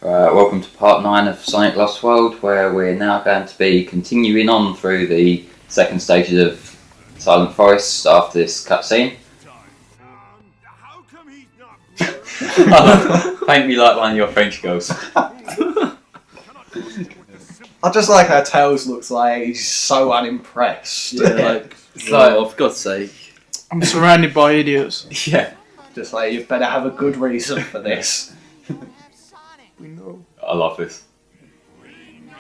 Welcome to part 9 of Sonic Lost World, where we're now going to be continuing on through the second stages of Silent Forest after this cutscene. Paint me like one of your French girls. I just like how Tails looks like he's so unimpressed. Yeah. It's like, oh, for God's sake. I'm surrounded by idiots. Yeah. Just like, you better have a good reason for this. We know. I love this.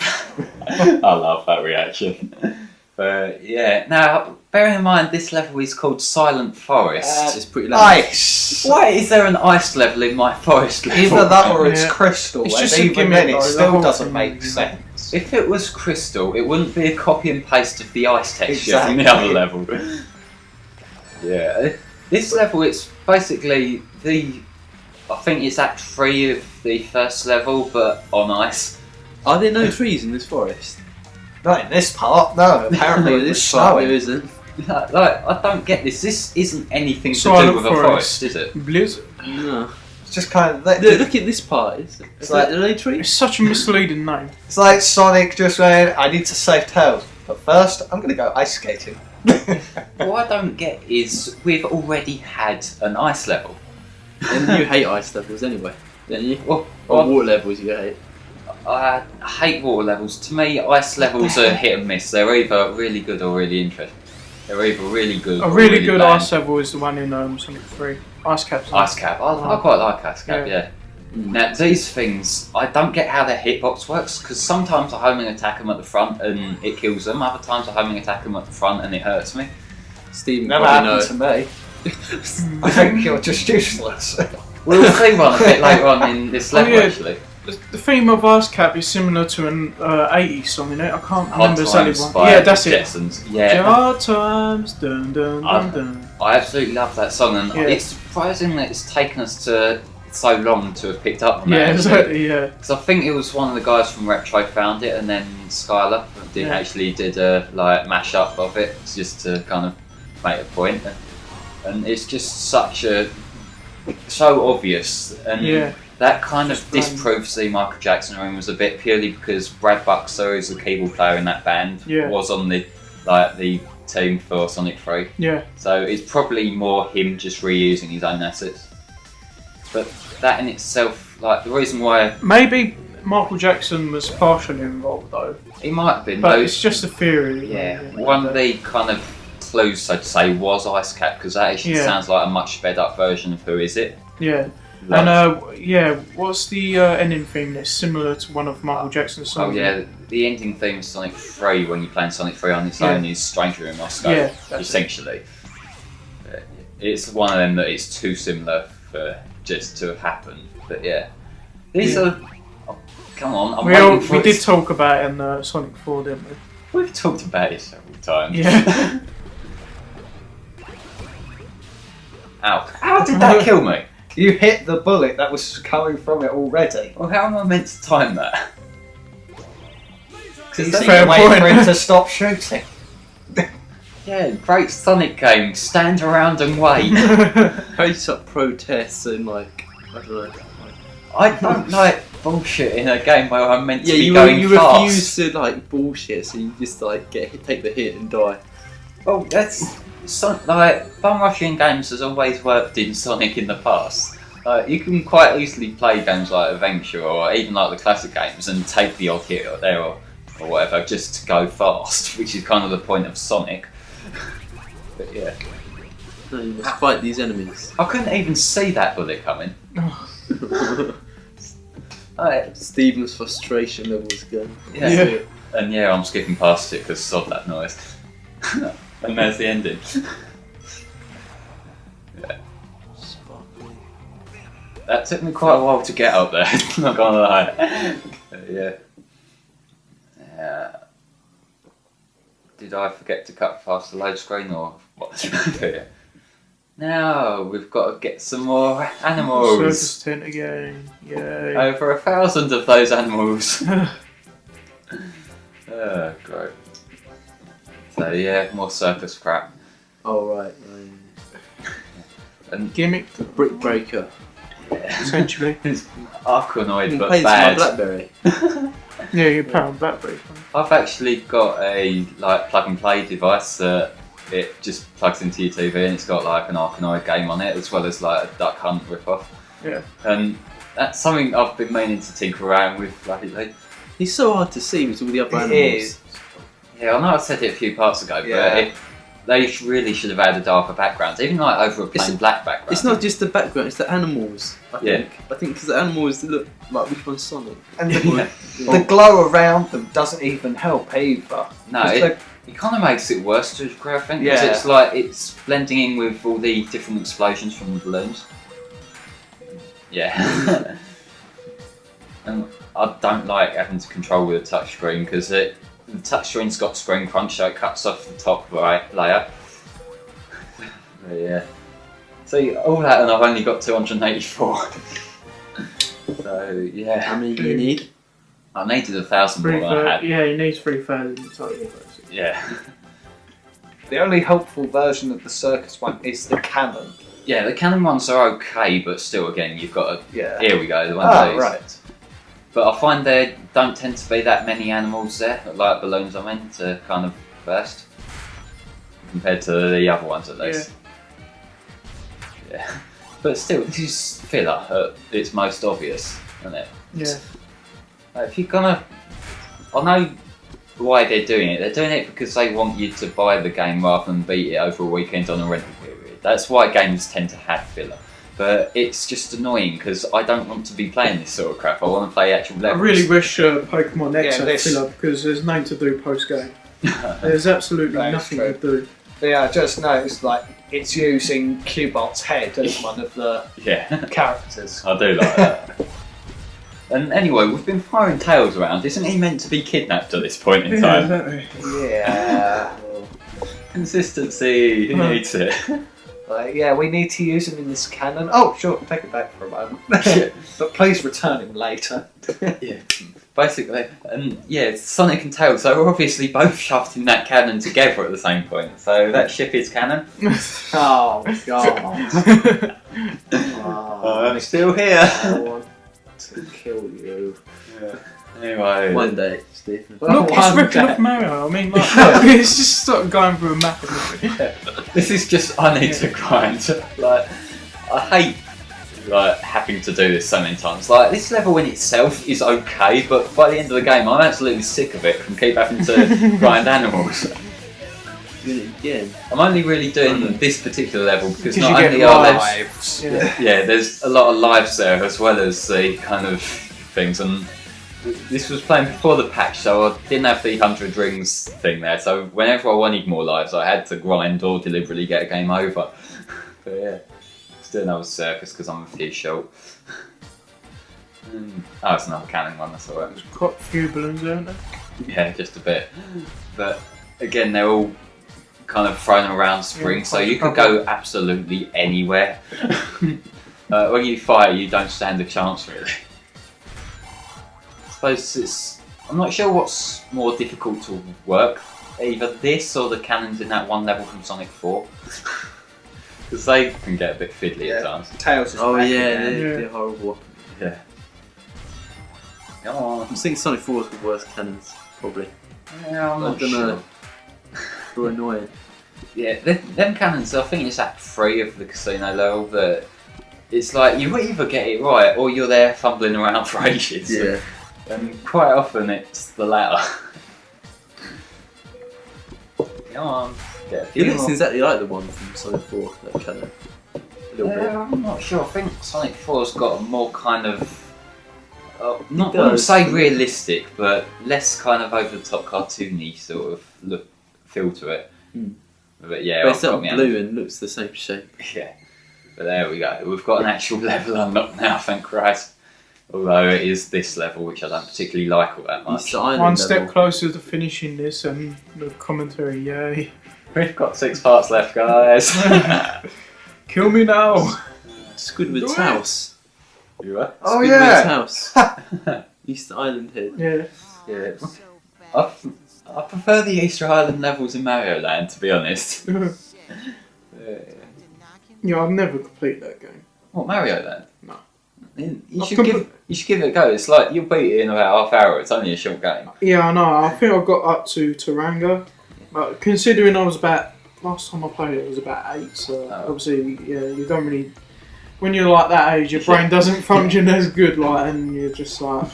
I love that reaction. But yeah, now bearing in mind this level is called Silent Forest. It's pretty loud. Ice! Why is there an ice level in my forest level? Either that or it's Yeah. crystal, It's and just a even gimmick, then it though, the still whole doesn't thing, make you know. sense. If it was crystal, it wouldn't be a copy and paste of the ice texture from the Exactly. other level. Yeah, this level, it's basically I think it's Act 3 of the first level, but on ice. Are there no trees in this forest? Not in this part, no. Apparently it was this part there snowing. isn't. Like, I don't get this. This isn't anything to do Silent with a Forest. forest, is it? Blizzard. No. It's just kind of... Look at this part. It's like- are there any trees? It's such a misleading name. It's like Sonic just went, I need to save Tails. But first, I'm going to go ice skating. What I don't get is we've already had an ice level. And you hate ice levels anyway, don't you? Well, Or water levels you hate. I hate water levels. To me, ice levels are hit and miss. They're either really good or really interesting. They're either really good A or really good bad. ice level is the one in Sonic 3. Ice Cap's Ice Cap. I quite like Ice Cap, yeah. Mm. Now, these things, I don't get how their hitbox works, because sometimes I homing attack them at the front and it kills them, other times I homing attack them at the front and it hurts me. Stephen Never probably happened know. to me. I think you're just useless. We'll see one a bit later on in this level, yeah. actually. The theme of Ice Cap is similar to an 80s song in it. I can't Hard remember exactly Times one. by Yeah, that's it. Jetsons. Yeah. Hard times, dun dun dun dun. I absolutely love that song, and Yeah. it's surprising that it's taken us to so long to have picked up on that. Yeah, actually. exactly, yeah. Because I think it was one of the guys from Retro found it, and then Skylar did a mash up of it just to kind of make a point. And it's just so obvious, and Yeah. that kind of Just plain. disproves the Michael Jackson ring was a bit purely because Brad Buxer, who's the keyboard player in that band, Yeah. was on the team for Sonic 3. Yeah. So it's probably more him just reusing his own assets. But that in itself, the reason why Maybe Michael Jackson was partially involved though. he might have been, But though, it's just a theory. yeah, one of the kind of clues, so to say, was Ice Cap, because that actually Yeah. sounds like a much sped up version of Who Is It? Yeah. Like- And what's the ending theme that's similar to one of Michael Jackson's Oh songs? yeah, the ending theme of Sonic 3 when you're playing Sonic 3 on its own is Stranger in Moscow, Yeah, that's essentially. It's one of them that it's too similar for just to have happened. But yeah, these are... Oh, come on, I'm waiting for We it. did talk about it in Sonic 4, didn't we? We've talked about it several times. Yeah. Ow. How did that kill me? You hit the bullet that was coming from it already. Well, how am I meant to time that? Because that's- fair you wait point. for him to stop shooting. Yeah, great Sonic game. Stand around and wait. Post up protests and I don't know. I don't like bullshit in a game where I'm meant to Yeah, be you going fast. refuse to bullshit, so you just take the hit and die. Well, that's bum rushing games has always worked in Sonic in the past. You can quite easily play games like Adventure or even like the classic games and take the odd hit or there or whatever just to go fast, which is kind of the point of Sonic. But yeah, No, you must fight these enemies. I couldn't even see that bullet coming. Stephen's frustration levels again. Yeah. And yeah, I'm skipping past it because sod that noise. And there's the ending. Yeah. That took me quite a while to get up there, not gonna lie. Yeah. Did I forget to cut past the load screen or what? Yeah. Now we've got to get some more animals. Circus tent again. Yay. Over 1,000 of those animals. Great. So yeah, more circus crap. Oh right. And Gimmick. The brick breaker. essentially. It's Arkanoid, You but play this on my bad. BlackBerry. Yeah, you play on BlackBerry. I've actually got a plug and play device that it just plugs into your TV and it's got like an Arkanoid game on it as well as like a Duck Hunt ripoff. Yeah. And that's something I've been meaning to tinker around with lately. He's so hard to see with all the other It animals. is. Yeah, I know I said it a few parts ago, Yeah. but they really should have had a darker background, even like over a plain black background. It's not just the background; it's the animals. I Yeah. think. I think because the animals look like which one's Sonic. And Yeah. the glow around them doesn't even help either. No, 'Cause it kind of makes it worse to a degree, I think, because Yeah. it's like it's blending in with all the different explosions from the balloons. Yeah. And I don't like having to control with a touchscreen because the touchscreen's got screen crunch, so it cuts off the top right layer. But yeah. See, all that, and I've only got 284. So yeah, How many do you need? I needed 1,000 more than I had. Yeah, you need 3,000 total. Basically. Yeah. the only helpful version of the circus one is the cannon. Yeah, the cannon ones are okay, but still, again, you've got to. Yeah. Here we go, the one Oh, of these. right. But I find there don't tend to be that many animals there, like balloons, I mean, to kind of burst. Compared to the other ones, at least. Yeah. But still, this is filler at its most obvious, isn't it? Yeah. If you're gonna. I know why they're doing it. They're doing it because they want you to buy the game rather than beat it over a weekend on a rental period. That's why games tend to have filler. But it's just annoying because I don't want to be playing this sort of crap. I want to play actual I levels. really wish Pokemon X Yeah, had this- filler because there's nothing to do post game. There's absolutely That is nothing true. to do. Yeah, I just noticed like it's using Cubot's head as one of the Yeah, characters. I do like that. And anyway, we've been firing tails around. Isn't he meant to be kidnapped at this point in time? exactly. Yeah. Consistency, he Huh. needs it. Yeah, we need to use him in this cannon. Oh, sure, take it back for a moment. But please return him later. Yeah, basically. And yeah, Sonic and Tails, they were obviously both shoved in that cannon together at the same point. So that ship is canon. Oh, God. I'm still here. I want to kill you. Anyway. One day, Stephen. Look, it's One ripping day. off Mario. I mean, like, it's just start going through a map and everything. This is just, I need to grind. Like, I hate like having to do this so many times. Like, this level in itself is okay, but by the end of the game, I'm absolutely sick of it from keep having to grind animals. Doing it again. I'm only really doing this particular level because Because not you only get are there, lives. Yeah. there's a lot of lives there as well as the kind of things, and this was playing before the patch, so I didn't have the 100 rings thing there. So whenever I wanted more lives, I had to grind or deliberately get a game over. But yeah, still another circus because I'm a few short. Oh, it's another cannon one. That's alright. Got a few balloons there, haven't there? Yeah, just a bit. But again, they're all kind of thrown around spring, so you could go absolutely anywhere. When you fire, you don't stand a chance, really. I suppose it's. I'm not sure what's more difficult to work, either this or the cannons in that one level from Sonic 4. Because they can get a bit fiddly at times. Tails is Oh back yeah, again. they're Yeah. horrible. Yeah. Come on. I'm thinking Sonic 4 is the worst cannons, probably. Yeah, I'm I not don't sure. know. They're annoying. Yeah, them cannons, I think it's Act 3 of the casino level that it's like you either get it right or you're there fumbling around for ages. Yeah. And quite often it's the latter. Come on, get a few It looks more. exactly like the one from Sonic 4, that cannon. A little bit. Yeah, I'm not sure. I think Sonic 4's got a more kind of. Not It I wouldn't does. say realistic, but less kind of over the top cartoony sort of look feel to it. Hmm. But yeah, But I've it's got not me blue and looks the same shape. Yeah. But there we go. We've got an actual level unlocked now, thank Christ. Although it is this level, which I don't particularly like all that It's much. the island One step level. closer to finishing this and the commentary, yay. We've got 6 parts left, guys. Kill me now! Squidward's Do it. house. You are? Oh, Squidward's yeah. house. Easter Island head. Yeah. Yeah. I prefer the Easter Island levels in Mario Land, to be honest. Yeah, I've never completed that game. What, Mario Land? No. You should give it a go. It's like you'll beat it in about half hour. It's only a short game. Yeah, I know. I think I got up to Taranga. But considering I was about... Last time I played it was about 8, so obviously, yeah, you don't really... When you're like that age, your brain doesn't function as good, like, and you're just like...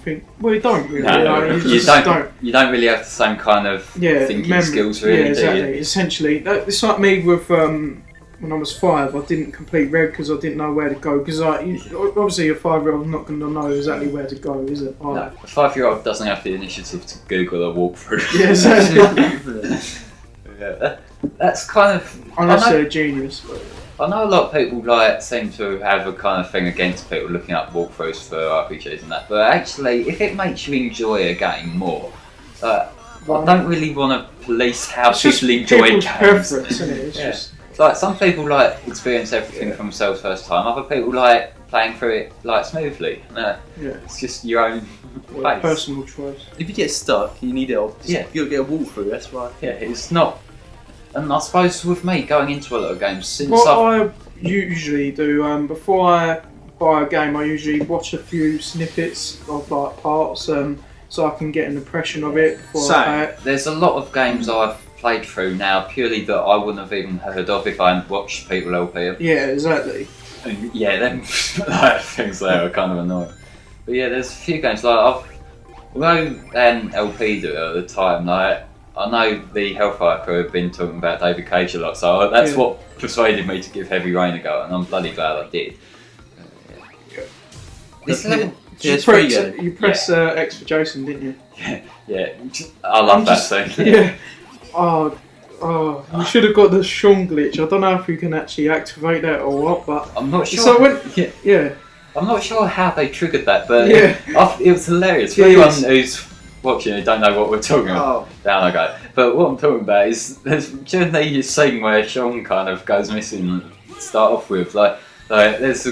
think, well, you don't really. No, you don't. You don't really have the same kind of thinking skills, really, yeah, exactly. do you? Essentially, it's like me with... when I was 5, I didn't complete Red because I didn't know where to go. Because obviously a 5-year-old's not going to know exactly where to go, is it? No, a 5-year-old doesn't have the initiative to Google a walkthrough. Yeah, exactly. Yeah, that's kind of... Unless they're a genius. But... I know a lot of people seem to have a kind of thing against people looking up walkthroughs for RPGs and that, but actually, if it makes you enjoy a game more, I don't really want to police how people enjoy games. Preference, isn't it? It's just... Like some people experience everything for themselves first time. Other people playing through it smoothly. It's just your own personal choice. If you get stuck, you need it. You got to get a walkthrough. That's right. Yeah, it's not. And I suppose with me going into a lot of games since I usually do before I buy a game, I usually watch a few snippets of parts, so I can get an impression of it before I play it. There's a lot of games I've played through now purely that I wouldn't have even heard of if I hadn't watched people LP them. Yeah, exactly. And them things there are kind of annoying. But yeah, there's a few games although LP do it at the time, I know the Hellfire crew have been talking about David Cage a lot, so that's what persuaded me to give Heavy Rain a go, and I'm bloody glad I did. This level, you press X for Jason, didn't you? Yeah. I love that thing. Yeah. Oh, you should have got the Sean glitch. I don't know if you can actually activate that or what, but I'm not sure. So I'm not sure how they triggered that, but it was hilarious. For anyone who's watching who don't know what we're talking about, down I go. But what I'm talking about is there's during the scene where Sean kind of goes missing. Start off with there's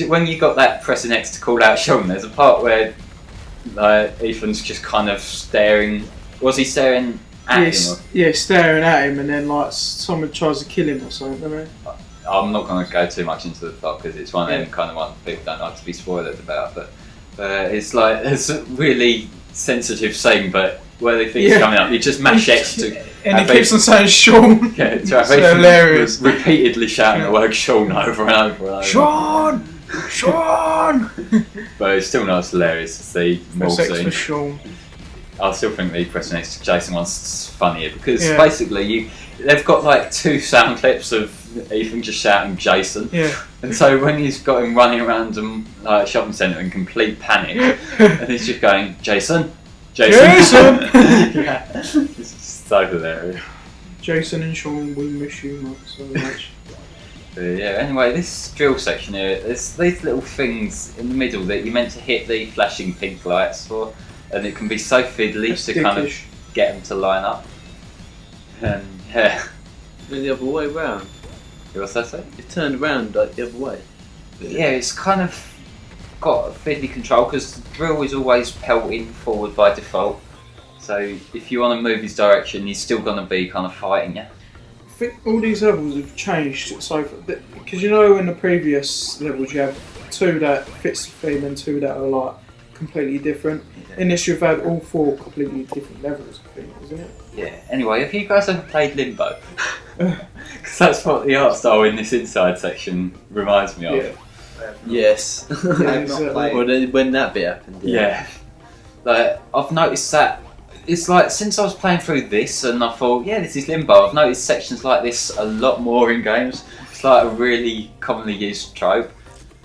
when you got that pressing X to call out Sean. There's a part where Ethan's just kind of staring. Was he staring? Staring at him, and then someone tries to kill him or something. Right? I'm not going to go too much into the plot because it's one of them kind of ones people don't like to be spoiled about. But it's a really sensitive scene, but where they think it's coming up, you just mash X to. And he keeps on saying Sean. Yeah, it's hilarious. Repeatedly shouting the word Sean over and over and over. Sean! But it's still not as hilarious as the mall scene. For Sean. I still think the pressing X to Jason one's funnier because basically they've got 2 sound clips of Ethan just shouting Jason. Yeah. And so when he's got him running around a shopping centre in complete panic, and he's just going, Jason! Yeah. It's so hilarious. Jason and Sean, we miss you so much. Anyway, this drill section here, there's these little things in the middle that you're meant to hit the flashing pink lights for. And it can be so fiddly to kind of get them to line up. And the other way round. What's that say? It turned around the other way. Yeah, it's kind of got a fiddly control because the drill is always pelting forward by default. So if you want to move his direction, he's still going to be kind of fighting you. I think all these levels have changed so far. Because in the previous levels you have 2 that fits the theme and 2 that are completely different. In this you've had all 4 completely different levels, I think, isn't it? Yeah. Anyway, have you guys ever played Limbo? Because that's what the art style in this inside section reminds me of. Yeah. Yes. I've not played. When that bit happened. Yeah. I've noticed that it's since I was playing through this and I thought, this is Limbo, I've noticed sections like this a lot more in games. It's a really commonly used trope.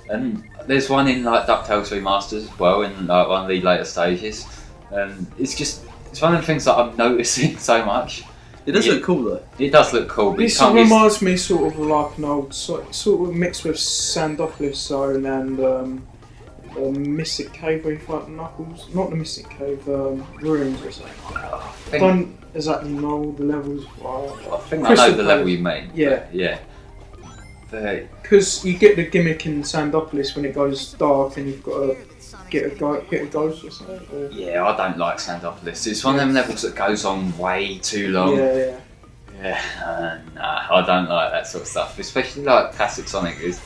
And there's one in DuckTales Remastered as well in one of the later stages. And it's one of the things that I'm noticing so much. It does look cool though. It does look cool. But this reminds me sort of like an old, sort of mixed with Sandopolis Zone and Mystic Cave where you fight Knuckles. Not the Mystic Cave, Ruins or something. I don't exactly know the levels. I think I know the level you mean. Yeah. Because you get the gimmick in Sandopolis when it goes dark and you've got to hit a ghost or something. Or... Yeah, I don't like Sandopolis. It's one of them levels that goes on way too long. Yeah. Nah, I don't like that sort of stuff. Especially classic Sonic is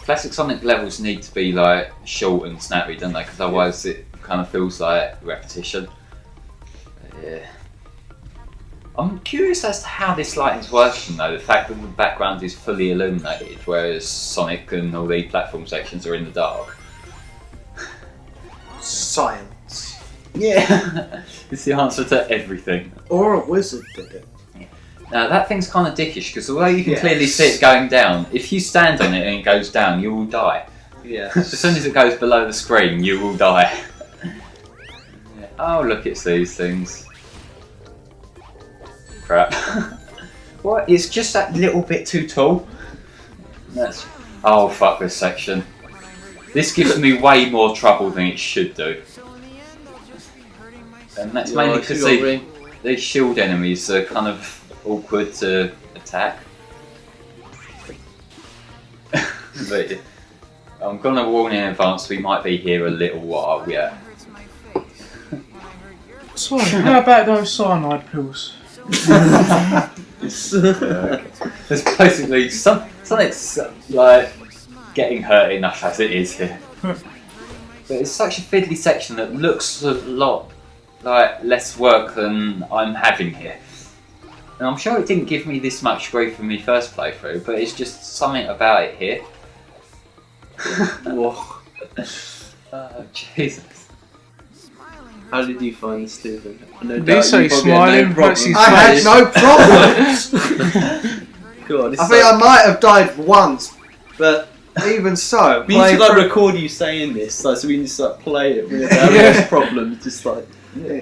Classic Sonic levels need to be like short and snappy, don't they? Because otherwise it kind of feels like repetition. Yeah. I'm curious as to how this lighting's working though. The fact that the background is fully illuminated, whereas Sonic and all the platform sections are in the dark. Science. Yeah, it's the answer to everything. Or a wizard did it. Now that thing's kind of dickish because although you can Yes. clearly see it going down, if you stand on it and it goes down, you will die. Yeah. As soon as it goes below the screen, you will die. Yeah. Oh, look, it's these things. Crap. What? It's just that little bit too tall. That's. Oh, fuck this section. This gives me way more trouble than it should do. And that's mainly because these shield enemies are kind of awkward to attack. But I'm gonna warn in advance, we might be here a little while, yeah. So, how about those cyanide pills? There's basically Sonic's like getting hurt enough as it is here. But it's such a fiddly section that looks a lot like less work than I'm having here. And I'm sure it didn't give me this much grief in my first playthrough, but it's just something about it here. Whoa. Oh, Jesus. How did you find Stephen? No Did doubt he say you probably had smiling? no problems. His I had face. no problems. God, it's I think I might have died once, but even so, we need playing to like through- record you saying this, like, so we can just like play it with Harry's problems. Just like, yeah,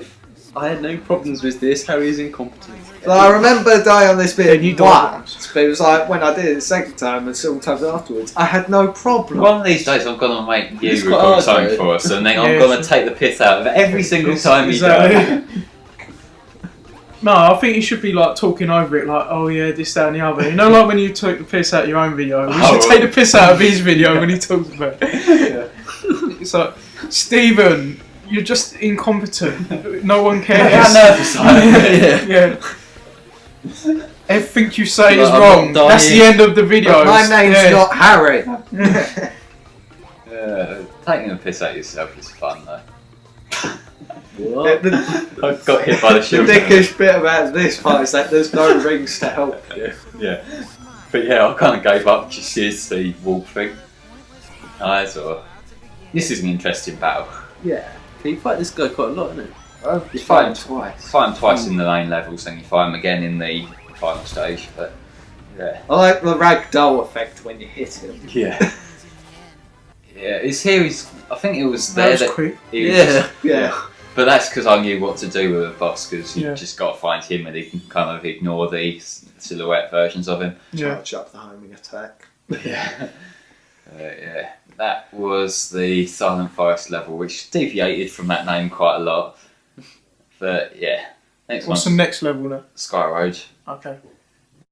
I had no problems with this. Harry's incompetent. So I remember dying on this bit Yeah, you died once, but it was like when I did it the second time and several times afterwards, I had no problem. One of these days I'm gonna make you It's quite record hard, something though. for us, and then I'm Yeah, gonna sure. take the piss out of it every single time you die. Exactly. No, I think you should be like talking over it, like, oh yeah, this, that, and the other. You know, like when you took the piss out of your own video. We should take the piss out of his video when he talks about it. It's like, Stephen, you're just incompetent. No one cares. How nervous I am. Yeah. Everything you say Like, is I'm wrong. not That's the dying. end of the video. But my name's not Harry. Taking the piss out of yourself is fun though. What? I got hit by the The shield. dickish bit about this part is that there's no rings to help you. Yeah. But yeah, I kind of gave up just as the walk thing. I thought, this is an interesting battle. Yeah. You fight this guy quite a lot, isn't it? Well, You fight him twice. Fight him twice in the main levels, then you fight him again in the final stage. But yeah. I like the ragdoll effect when you hit him. Yeah. Yeah, it's here. I think it was That there was that quick. he was Yeah. Yeah. But that's because I knew what to do with a boss, because you Yeah. just got to find him and he can kind of ignore the silhouette versions of him. Yeah. Charge up the homing attack. Yeah. Yeah. That was the Silent Forest level, which deviated from that name quite a lot. But yeah. Next What's the one's next level now? Sky Road. Okay.